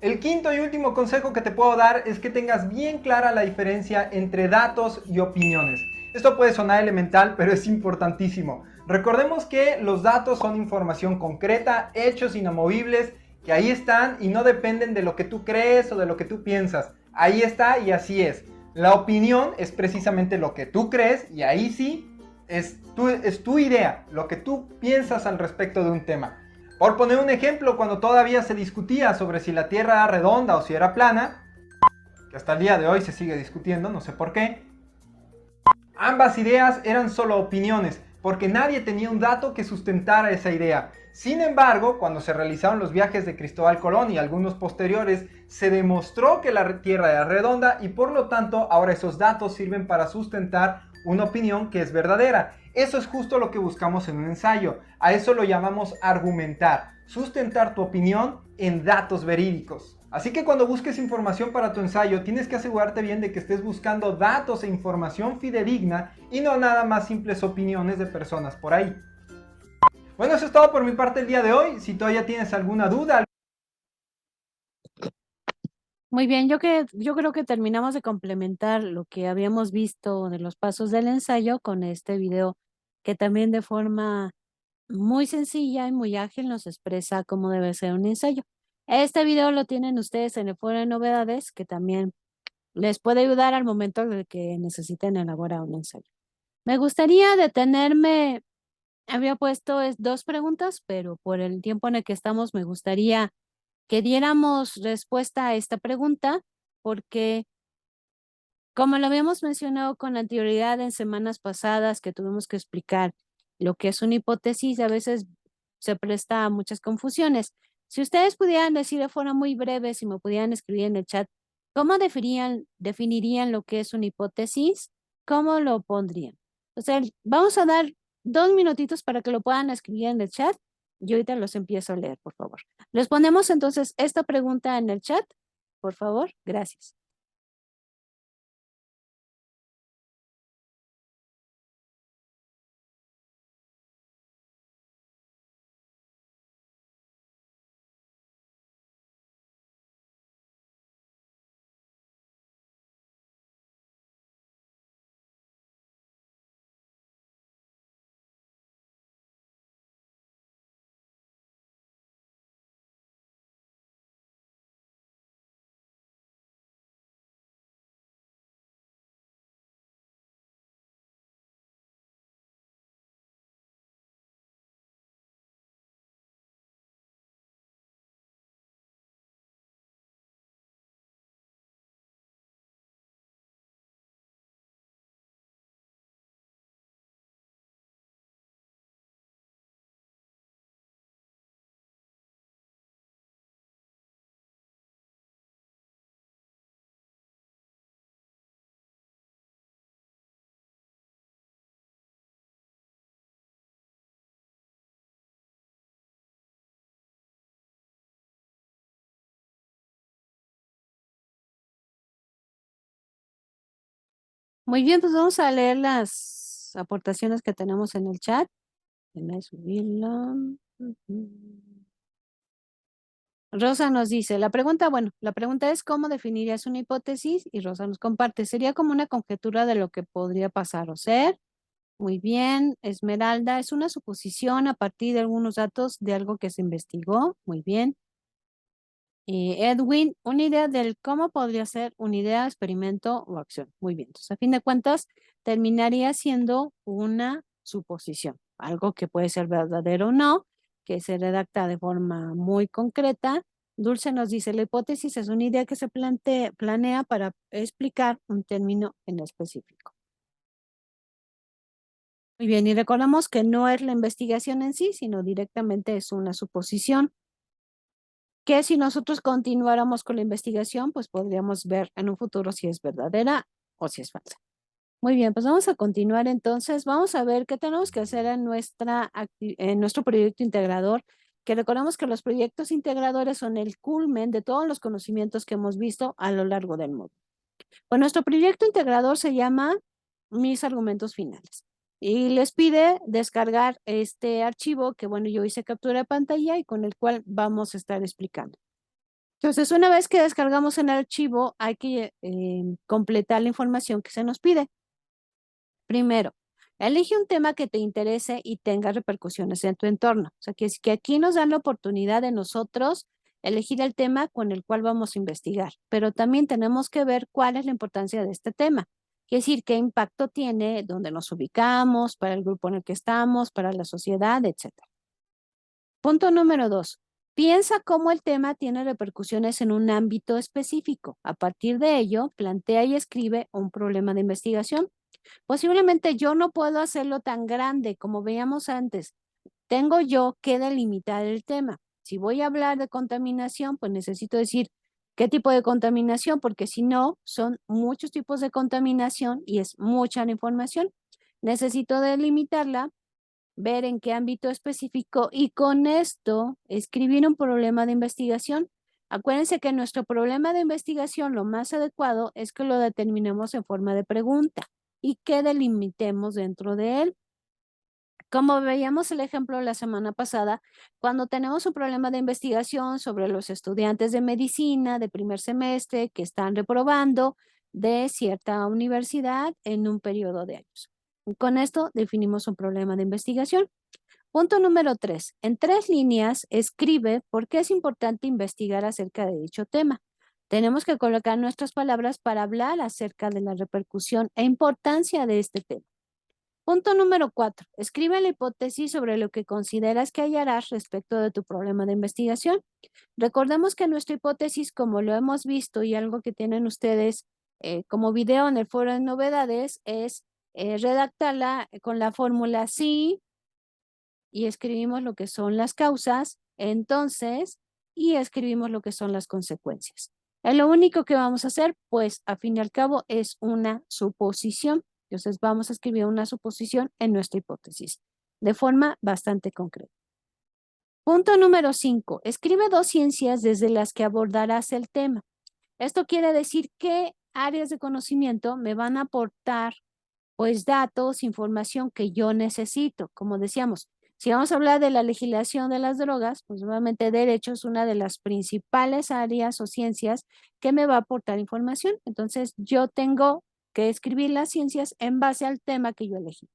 El quinto y último consejo que te puedo dar es que tengas bien clara la diferencia entre datos y opiniones. Esto puede sonar elemental, pero es importantísimo. Recordemos que los datos son información concreta, hechos inamovibles, que ahí están y no dependen de lo que tú crees o de lo que tú piensas. Ahí está y así es. La opinión es precisamente lo que tú crees y ahí sí es tu idea, lo que tú piensas al respecto de un tema. Por poner un ejemplo, cuando todavía se discutía sobre si la Tierra era redonda o si era plana, que hasta el día de hoy se sigue discutiendo, no sé por qué, ambas ideas eran solo opiniones, porque nadie tenía un dato que sustentara esa idea. Sin embargo, cuando se realizaron los viajes de Cristóbal Colón y algunos posteriores, se demostró que la Tierra era redonda y por lo tanto ahora esos datos sirven para sustentar una opinión que es verdadera. Eso es justo lo que buscamos en un ensayo. A eso lo llamamos argumentar, sustentar tu opinión en datos verídicos. Así que cuando busques información para tu ensayo, tienes que asegurarte bien de que estés buscando datos e información fidedigna y no nada más simples opiniones de personas por ahí. Bueno, eso es todo por mi parte el día de hoy. Si todavía tienes alguna duda. Muy bien, yo creo que terminamos de complementar lo que habíamos visto de los pasos del ensayo con este video que también de forma muy sencilla y muy ágil nos expresa cómo debe ser un ensayo. Este video lo tienen ustedes en el foro de novedades que también les puede ayudar al momento de que necesiten elaborar un ensayo. Me gustaría detenerme, había puesto 2 preguntas, pero por el tiempo en el que estamos me gustaría que diéramos respuesta a esta pregunta porque Como lo habíamos mencionado con anterioridad en semanas pasadas que tuvimos que explicar lo que es una hipótesis, a veces se presta a muchas confusiones. Si ustedes pudieran decir de forma muy breve, si me pudieran escribir en el chat, ¿cómo definirían lo que es una hipótesis? ¿Cómo lo pondrían? O sea, vamos a dar 2 minutitos para que lo puedan escribir en el chat. Yo ahorita los empiezo a leer, por favor. Les ponemos entonces esta pregunta en el chat, por favor. Gracias. Muy bien, pues vamos a leer las aportaciones que tenemos en el chat. Déjame subirla. Rosa nos dice, la pregunta es ¿cómo definirías una hipótesis? Y Rosa nos comparte, sería como una conjetura de lo que podría pasar o ser. Muy bien, Esmeralda, es una suposición a partir de algunos datos de algo que se investigó. Muy bien. Edwin, una idea del cómo podría ser una idea, experimento o acción. Muy bien. Entonces, a fin de cuentas, terminaría siendo una suposición, algo que puede ser verdadero o no, que se redacta de forma muy concreta. Dulce nos dice, la hipótesis es una idea que se planea para explicar un término en específico. Muy bien, y recordamos que no es la investigación en sí, sino directamente es una suposición que si nosotros continuáramos con la investigación, pues podríamos ver en un futuro si es verdadera o si es falsa. Muy bien, pues vamos a continuar entonces. Vamos a ver qué tenemos que hacer en nuestro proyecto integrador, que recordamos que los proyectos integradores son el culmen de todos los conocimientos que hemos visto a lo largo del módulo. Pues nuestro proyecto integrador se llama Mis argumentos finales. Y les pide descargar este archivo que, bueno, yo hice captura de pantalla y con el cual vamos a estar explicando. Entonces, una vez que descargamos el archivo, hay que completar la información que se nos pide. Primero, elige un tema que te interese y tenga repercusiones en tu entorno. O sea, que es que aquí nos dan la oportunidad de nosotros elegir el tema con el cual vamos a investigar, pero también tenemos que ver cuál es la importancia de este tema. Es decir, qué impacto tiene, dónde nos ubicamos, para el grupo en el que estamos, para la sociedad, etc. Punto número 2. Piensa cómo el tema tiene repercusiones en un ámbito específico. A partir de ello, plantea y escribe un problema de investigación. Posiblemente yo no puedo hacerlo tan grande como veíamos antes. Tengo yo que delimitar el tema. Si voy a hablar de contaminación, pues necesito decir qué tipo de contaminación, porque si no, son muchos tipos de contaminación y es mucha la información. Necesito delimitarla, ver en qué ámbito específico y con esto escribir un problema de investigación. Acuérdense que nuestro problema de investigación lo más adecuado es que lo determinemos en forma de pregunta y que delimitemos dentro de él. Como veíamos el ejemplo la semana pasada, cuando tenemos un problema de investigación sobre los estudiantes de medicina de primer semestre que están reprobando de cierta universidad en un periodo de años. Con esto definimos un problema de investigación. Punto número 3. En 3 líneas, escribe por qué es importante investigar acerca de dicho tema. Tenemos que colocar nuestras palabras para hablar acerca de la repercusión e importancia de este tema. Punto número 4. Escribe la hipótesis sobre lo que consideras que hallarás respecto de tu problema de investigación. Recordemos que nuestra hipótesis, como lo hemos visto y algo que tienen ustedes como video en el foro de novedades es redactarla con la fórmula sí y escribimos lo que son las causas, entonces, y escribimos lo que son las consecuencias. Lo único que vamos a hacer, pues, a fin y al cabo, es una suposición. Entonces, vamos a escribir una suposición en nuestra hipótesis, de forma bastante concreta. Punto número 5. Escribe 2 ciencias desde las que abordarás el tema. Esto quiere decir qué áreas de conocimiento me van a aportar, pues, datos, información que yo necesito. Como decíamos, si vamos a hablar de la legislación de las drogas, pues obviamente derecho es una de las principales áreas o ciencias que me va a aportar información. Entonces, yo tengo que escribir las ciencias en base al tema que yo elegí.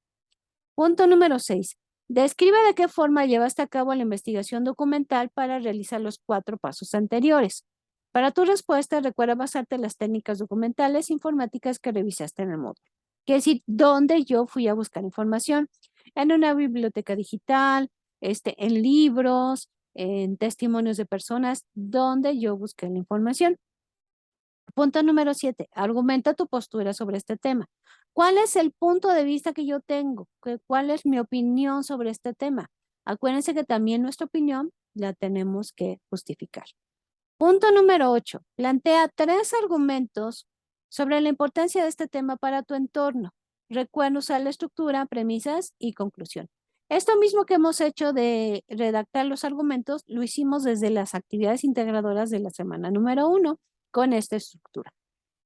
Punto número 6. Describe de qué forma llevaste a cabo la investigación documental para realizar los 4 pasos anteriores. Para tu respuesta, recuerda basarte en las técnicas documentales informáticas que revisaste en el módulo. Quiere decir, dónde yo fui a buscar información. En una biblioteca digital, en libros, en testimonios de personas, donde yo busqué la información. Punto número 7. Argumenta tu postura sobre este tema. ¿Cuál es el punto de vista que yo tengo? ¿Cuál es mi opinión sobre este tema? Acuérdense que también nuestra opinión la tenemos que justificar. Punto número 8. Plantea 3 argumentos sobre la importancia de este tema para tu entorno. Recuerda usar la estructura, premisas y conclusión. Esto mismo que hemos hecho de redactar los argumentos, lo hicimos desde las actividades integradoras de la semana número 1 con esta estructura.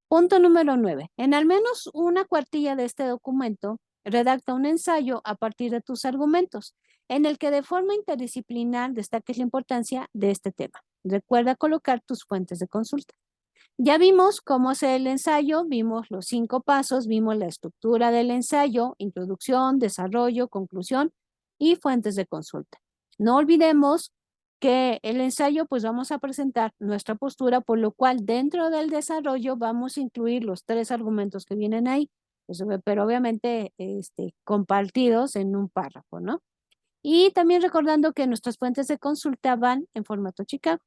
Punto número 9. En al menos una cuartilla de este documento, redacta un ensayo a partir de tus argumentos, en el que de forma interdisciplinar destaques la importancia de este tema. Recuerda colocar tus fuentes de consulta. Ya vimos cómo hacer el ensayo, vimos los 5 pasos, vimos la estructura del ensayo, introducción, desarrollo, conclusión y fuentes de consulta. No olvidemos que el ensayo, pues vamos a presentar nuestra postura, por lo cual dentro del desarrollo vamos a incluir los 3 argumentos que vienen ahí, pero obviamente compartidos en un párrafo, ¿no? Y también recordando que nuestras fuentes de consulta van en formato Chicago.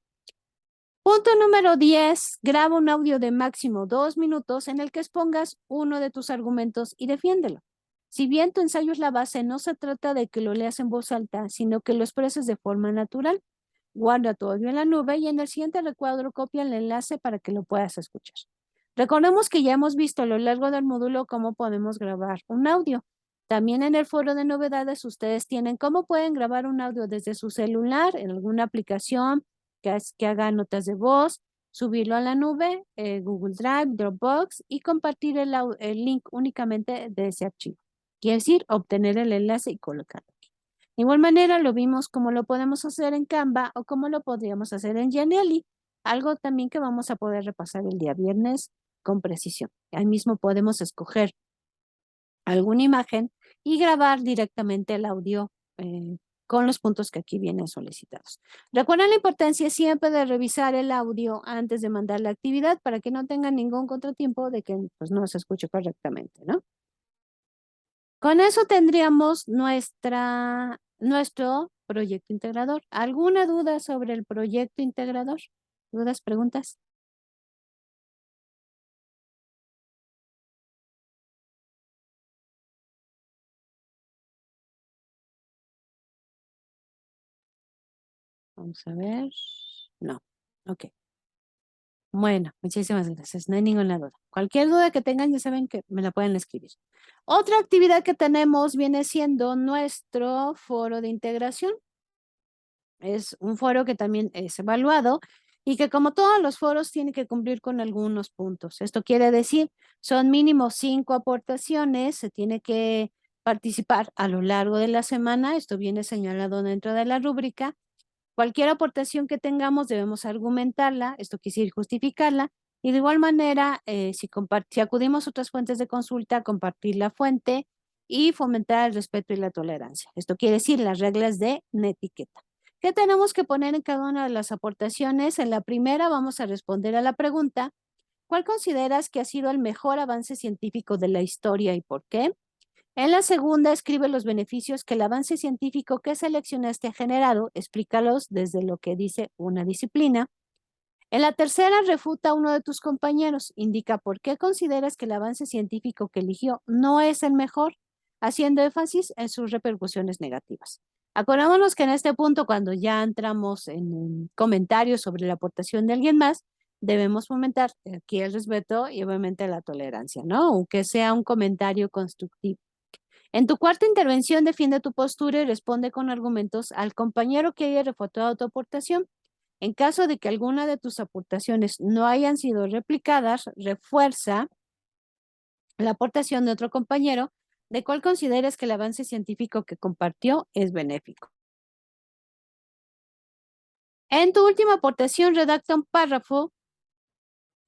Punto número 10. Graba un audio de máximo 2 minutos en el que expongas uno de tus argumentos y defiéndelo. Si bien tu ensayo es la base, no se trata de que lo leas en voz alta, sino que lo expreses de forma natural. Guarda tu audio en la nube y en el siguiente recuadro copia el enlace para que lo puedas escuchar. Recordemos que ya hemos visto a lo largo del módulo cómo podemos grabar un audio. También en el foro de novedades ustedes tienen cómo pueden grabar un audio desde su celular, en alguna aplicación que haga notas de voz, subirlo a la nube, Google Drive, Dropbox y compartir el link únicamente de ese archivo. Quiere decir, obtener el enlace y colocarlo aquí. De igual manera, lo vimos cómo lo podemos hacer en Canva o cómo lo podríamos hacer en Genially, algo también que vamos a poder repasar el día viernes con precisión. Ahí mismo podemos escoger alguna imagen y grabar directamente el audio con los puntos que aquí vienen solicitados. Recuerden la importancia siempre de revisar el audio antes de mandar la actividad para que no tengan ningún contratiempo de que pues, no se escuche correctamente, ¿no? Con eso tendríamos nuestro proyecto integrador. ¿Alguna duda sobre el proyecto integrador? ¿Dudas, preguntas? Vamos a ver. No. Ok. Bueno, muchísimas gracias. No hay ninguna duda. Cualquier duda que tengan, ya saben que me la pueden escribir. Otra actividad que tenemos viene siendo nuestro foro de integración. Es un foro que también es evaluado y que como todos los foros tiene que cumplir con algunos puntos. Esto quiere decir, son mínimo 5 aportaciones, se tiene que participar a lo largo de la semana. Esto viene señalado dentro de la rúbrica. Cualquier aportación que tengamos debemos argumentarla, esto quiere decir justificarla, y de igual manera, si acudimos a otras fuentes de consulta, compartir la fuente y fomentar el respeto y la tolerancia. Esto quiere decir las reglas de netiqueta. ¿Qué tenemos que poner en cada una de las aportaciones? En la primera vamos a responder a la pregunta, ¿cuál consideras que ha sido el mejor avance científico de la historia y por qué? En la segunda, escribe los beneficios que el avance científico que seleccionaste ha generado, explícalos desde lo que dice una disciplina. En la tercera, refuta a uno de tus compañeros. Indica por qué consideras que el avance científico que eligió no es el mejor, haciendo énfasis en sus repercusiones negativas. Acordémonos que en este punto, cuando ya entramos en comentarios sobre la aportación de alguien más, debemos fomentar aquí el respeto y obviamente la tolerancia, ¿no? Aunque sea un comentario constructivo. En tu cuarta intervención, defiende tu postura y responde con argumentos al compañero que haya refutado tu aportación. En caso de que alguna de tus aportaciones no hayan sido replicadas, refuerza la aportación de otro compañero de cual consideres que el avance científico que compartió es benéfico. En tu última aportación, redacta un párrafo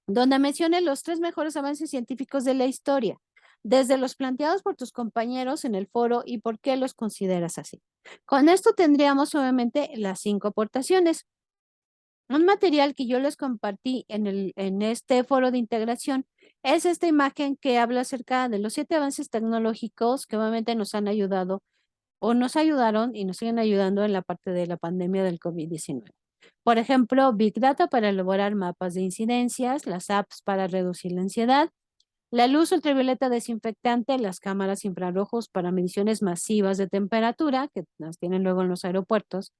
donde menciones los 3 mejores avances científicos de la historia, desde los planteados por tus compañeros en el foro y por qué los consideras así. Con esto tendríamos obviamente las 5 aportaciones. Un material que yo les compartí en este foro de integración es esta imagen que habla acerca de los 7 avances tecnológicos que obviamente nos han ayudado o nos ayudaron y nos siguen ayudando en la parte de la pandemia del COVID-19. Por ejemplo, Big Data para elaborar mapas de incidencias, las apps para reducir la ansiedad, la luz ultravioleta desinfectante, las cámaras infrarrojos para mediciones masivas de temperatura, que las tienen luego en los aeropuertos,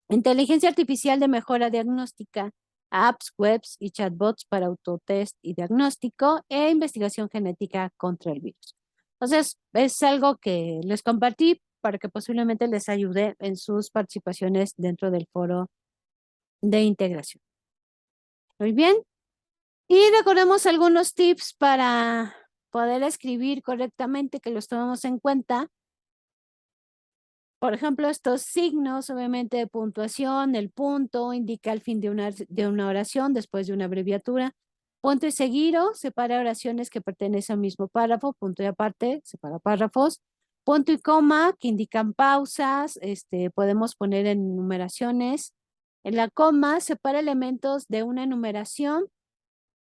inteligencia artificial de mejora diagnóstica, apps, webs y chatbots para autotest y diagnóstico e investigación genética contra el virus. Entonces, es algo que les compartí para que posiblemente les ayude en sus participaciones dentro del foro de integración. Muy bien. Y recordemos algunos tips para poder escribir correctamente, que los tomemos en cuenta. Por ejemplo, estos signos, obviamente, de puntuación, el punto indica el fin de una oración después de una abreviatura. Punto y seguido separa oraciones que pertenecen al mismo párrafo. Punto y aparte separa párrafos. Punto y coma que indican pausas. Podemos poner en numeraciones. En la coma separa elementos de una enumeración.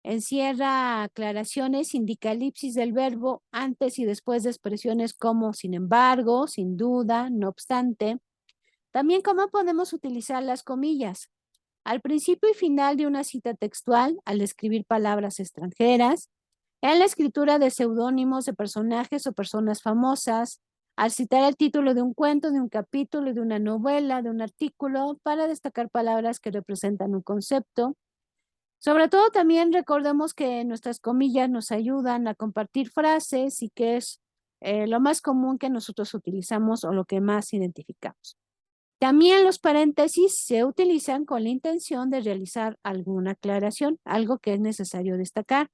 Encierra aclaraciones, indica elipsis del verbo antes y después de expresiones como sin embargo, sin duda, no obstante. También cómo podemos utilizar las comillas. Al principio y final de una cita textual, al escribir palabras extranjeras, en la escritura de seudónimos de personajes o personas famosas, al citar el título de un cuento, de un capítulo, de una novela, de un artículo, para destacar palabras que representan un concepto. Sobre todo también recordemos que nuestras comillas nos ayudan a compartir frases y que es lo más común que nosotros utilizamos o lo que más identificamos. También los paréntesis se utilizan con la intención de realizar alguna aclaración, algo que es necesario destacar.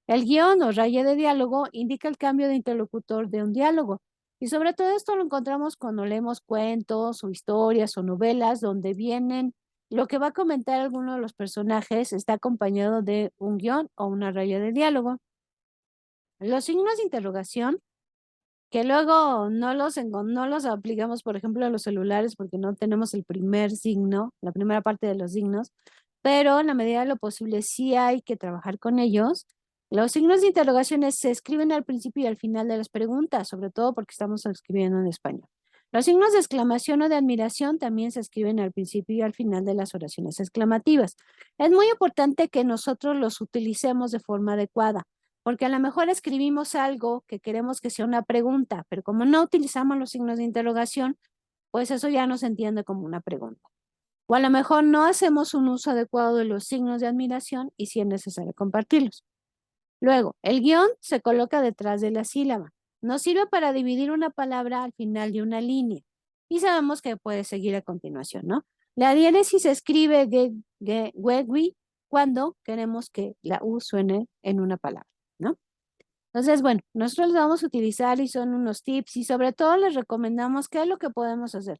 El guión o raya de diálogo indica el cambio de interlocutor de un diálogo. Y sobre todo esto lo encontramos cuando leemos cuentos o historias o novelas donde vienen lo que va a comentar alguno de los personajes está acompañado de un guión o una raya de diálogo. Los signos de interrogación, que luego no los aplicamos, por ejemplo, a los celulares porque no tenemos el primer signo, la primera parte de los signos, pero en la medida de lo posible sí hay que trabajar con ellos. Los signos de interrogaciones se escriben al principio y al final de las preguntas, sobre todo porque estamos escribiendo en español. Los signos de exclamación o de admiración también se escriben al principio y al final de las oraciones exclamativas. Es muy importante que nosotros los utilicemos de forma adecuada, porque a lo mejor escribimos algo que queremos que sea una pregunta, pero como no utilizamos los signos de interrogación, pues eso ya no se entiende como una pregunta. O a lo mejor no hacemos un uso adecuado de los signos de admiración y sí es necesario compartirlos. Luego, el guión se coloca detrás de la sílaba. Nos sirve para dividir una palabra al final de una línea. Y sabemos que puede seguir a continuación, ¿no? La diéresis se escribe we cuando queremos que la U suene en una palabra, ¿no? Entonces, bueno, nosotros los vamos a utilizar y son unos tips y sobre todo les recomendamos qué es lo que podemos hacer.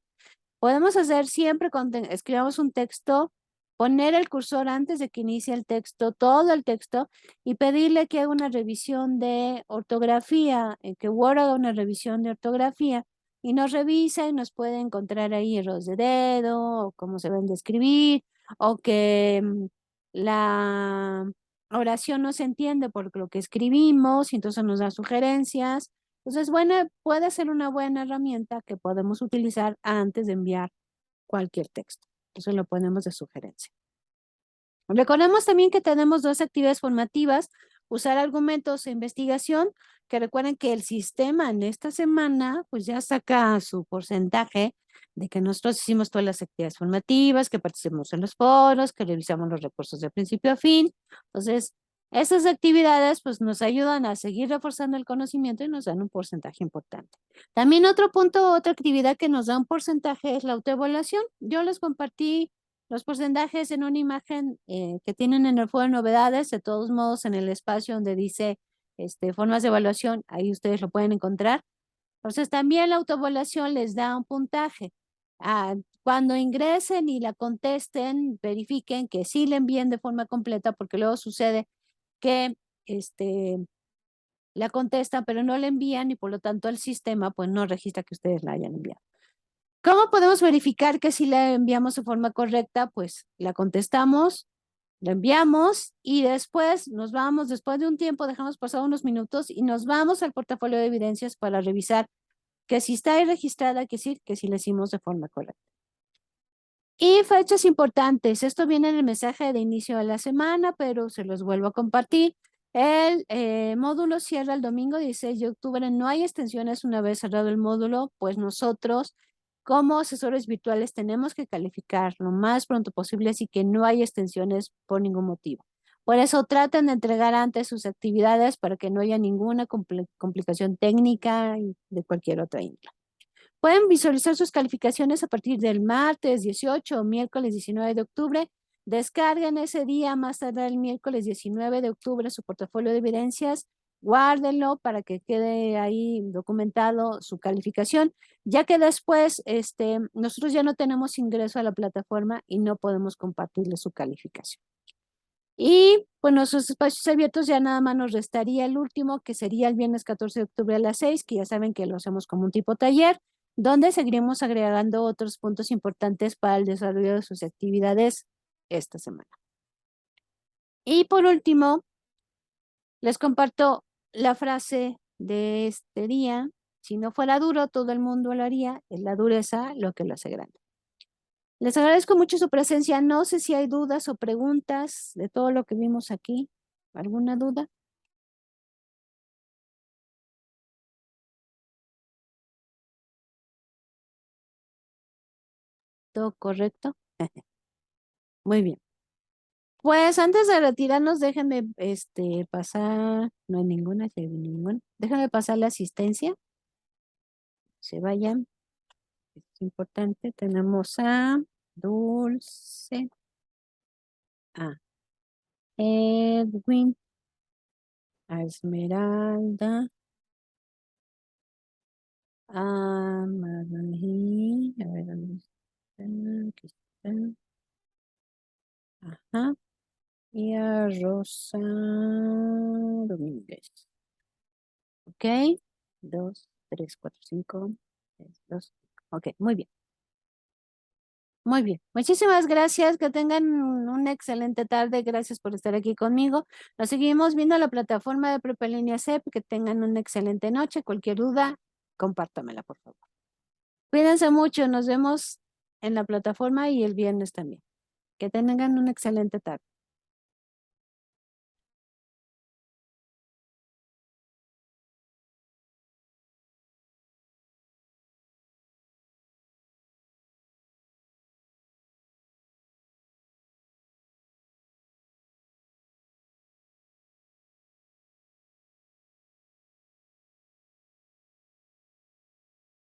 Podemos hacer siempre cuando escribamos un texto, poner el cursor antes de que inicie el texto, todo el texto, y pedirle que haga una revisión de ortografía, que Word haga una revisión de ortografía, y nos revisa y nos puede encontrar ahí errores de dedo, o cómo se ven de escribir, o que la oración no se entiende por lo que escribimos, y entonces nos da sugerencias. Entonces, bueno, puede ser una buena herramienta que podemos utilizar antes de enviar cualquier texto. Entonces lo ponemos de sugerencia. Recordemos también que tenemos 2 actividades formativas, usar argumentos e investigación, que recuerden que el sistema en esta semana pues ya saca su porcentaje de que nosotros hicimos todas las actividades formativas, que participamos en los foros, que revisamos los recursos de principio a fin. Entonces, esas actividades pues nos ayudan a seguir reforzando el conocimiento y nos dan un porcentaje importante. También otro punto, otra actividad que nos da un porcentaje es la autoevaluación. Yo les compartí los porcentajes en una imagen que tienen en el foro de novedades, de todos modos en el espacio donde dice formas de evaluación, ahí ustedes lo pueden encontrar. Entonces también la autoevaluación les da un puntaje. Cuando ingresen y la contesten, verifiquen que sí le envíen de forma completa, porque luego sucede que la contestan, pero no la envían y por lo tanto el sistema pues no registra que ustedes la hayan enviado. ¿Cómo podemos verificar que si la enviamos de forma correcta? Pues la contestamos, la enviamos y después nos vamos, después de un tiempo, dejamos pasar unos minutos y nos vamos al portafolio de evidencias para revisar que si está ahí registrada, que sí la hicimos de forma correcta. Y fechas importantes. Esto viene en el mensaje de inicio de la semana, pero se los vuelvo a compartir. El módulo cierra el domingo 16 de octubre. No hay extensiones una vez cerrado el módulo, pues nosotros como asesores virtuales tenemos que calificar lo más pronto posible, así que no hay extensiones por ningún motivo. Por eso traten de entregar antes sus actividades para que no haya ninguna complicación técnica de cualquier otra índole. Pueden visualizar sus calificaciones a partir del martes 18 o miércoles 19 de octubre. Descarguen ese día, más tarde el miércoles 19 de octubre, su portafolio de evidencias. Guárdenlo para que quede ahí documentado su calificación, ya que después nosotros ya no tenemos ingreso a la plataforma y no podemos compartirle su calificación. Y pues nuestros espacios abiertos ya nada más nos restaría el último, que sería el viernes 14 de octubre a las 6, que ya saben que lo hacemos como un tipo taller, donde seguiremos agregando otros puntos importantes para el desarrollo de sus actividades esta semana. Y por último, les comparto la frase de este día: si no fuera duro, todo el mundo lo haría, es la dureza lo que lo hace grande. Les agradezco mucho su presencia. No sé si hay dudas o preguntas de todo lo que vimos aquí. ¿Alguna duda? ¿Todo correcto? Muy bien. Pues antes de retirarnos, déjenme pasar, no hay ninguna, sí hay ninguna. Déjenme pasar la asistencia. Se vayan. Es importante. Tenemos a Dulce, a Edwin, a Esmeralda, a Marie, a ver dónde está, aquí está. Ajá. Y a Rosa Domínguez. Ok. 2, 3, 4, 5, 3, 2. Ok, muy bien. Muy bien. Muchísimas gracias. Que tengan una excelente tarde. Gracias por estar aquí conmigo. Nos seguimos viendo en la plataforma de Prepa Línea CEP. Que tengan una excelente noche. Cualquier duda, compártamela, por favor. Cuídense mucho. Nos vemos en la plataforma y el viernes también. Que tengan una excelente tarde.